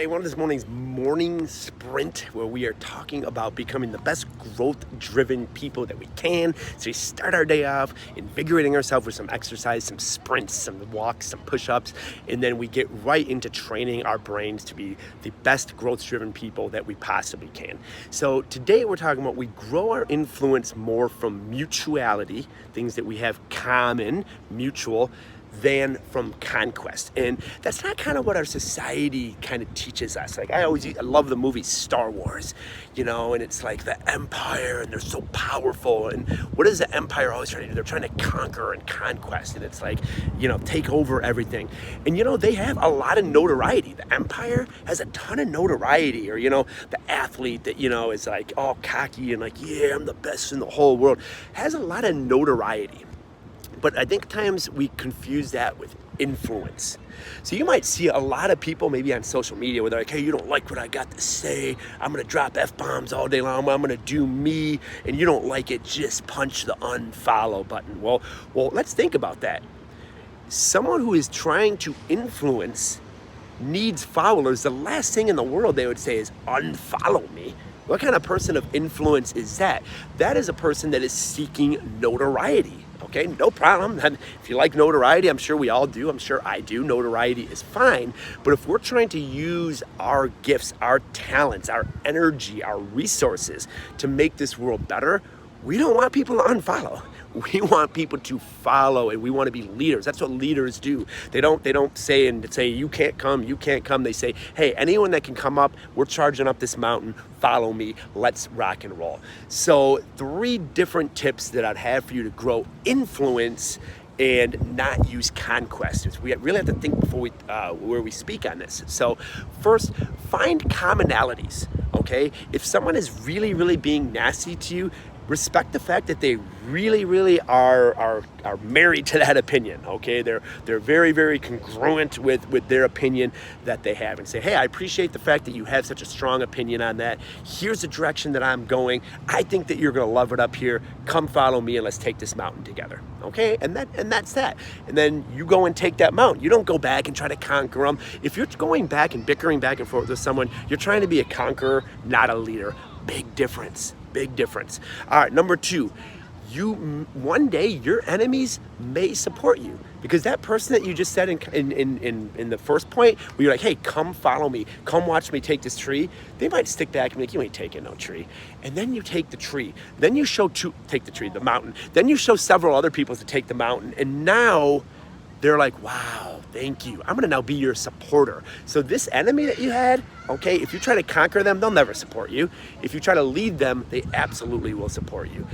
Hey, one of this morning's morning sprint where we are talking about becoming the best growth-driven people that we can. So we start our day off invigorating ourselves with some exercise, some sprints, some walks, some push-ups, and then we get right into training our brains to be the best growth-driven people that we possibly can. So today we're talking about we grow our influence more from mutuality, things that we have common, mutual, than from conquest. And that's not kind of what our society kind of teaches us. Like I love the movie Star Wars, and it's like the empire and they're so powerful. And what is the empire always trying to do? They're trying to conquer and conquest. And it's like, take over everything. And they have a lot of notoriety. The empire has a ton of notoriety, or the athlete that, is like all cocky and like, yeah, I'm the best in the whole world, has a lot of notoriety. But I think times we confuse that with influence. So you might see a lot of people maybe on social media where they're like, hey, you don't like what I got to say. I'm going to drop F-bombs all day long. I'm going to do me. And you don't like it, just punch the unfollow button. Well, let's think about that. Someone who is trying to influence needs followers. The last thing in the world they would say is unfollow me. What kind of person of influence is that? That is a person that is seeking notoriety. Okay, no problem. If you like notoriety, I'm sure we all do. I'm sure I do. Notoriety is fine. But if we're trying to use our gifts, our talents, our energy, our resources to make this world better, we don't want people to unfollow. We want people to follow, and we want to be leaders. That's what leaders do. They don't say you can't come. They say, hey, anyone that can come up, we're charging up this mountain, follow me, let's rock and roll. So 3 different tips that I'd have for you to grow influence and not use conquest. We really have to think before where we speak on this. So first, find commonalities, okay? If someone is really, really being nasty to you, respect the fact that they really, really are married to that opinion, okay? They're very, very congruent with their opinion that they have, and say, hey, I appreciate the fact that you have such a strong opinion on that. Here's the direction that I'm going. I think that you're gonna love it up here. Come follow me and let's take this mountain together, okay? And that's that. And then you go and take that mountain. You don't go back and try to conquer them. If you're going back and bickering back and forth with someone, you're trying to be a conqueror, not a leader. Big difference. Big difference. All right, number 2, one day your enemies may support you, because that person that you just said in the first point, where you're like, hey, come follow me, come watch me take this tree, they might stick back and be like, you ain't taking no tree. And then you take the tree. Then you the mountain. Then you show several other people to take the mountain, and now they're like, wow, thank you. I'm gonna now be your supporter. So this enemy that you had, okay, if you try to conquer them, they'll never support you. If you try to lead them, they absolutely will support you.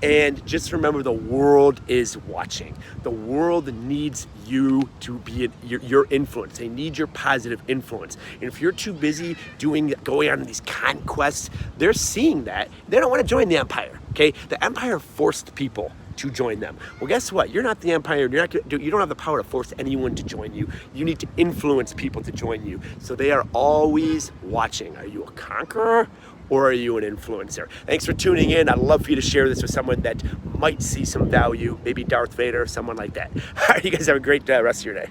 And just remember, the world is watching. The world needs you to be your influence. They need your positive influence. And if you're too busy going on these conquests, they're seeing that. They don't want to join the empire, okay? The empire forced people to join them. Well, guess what? You're not the empire. You don't have the power to force anyone to join you. You need to influence people to join you. So they are always watching. Are you a conqueror or are you an influencer? Thanks for tuning in. I'd love for you to share this with someone that might see some value, maybe Darth Vader, someone like that. All right, you guys have a great rest of your day.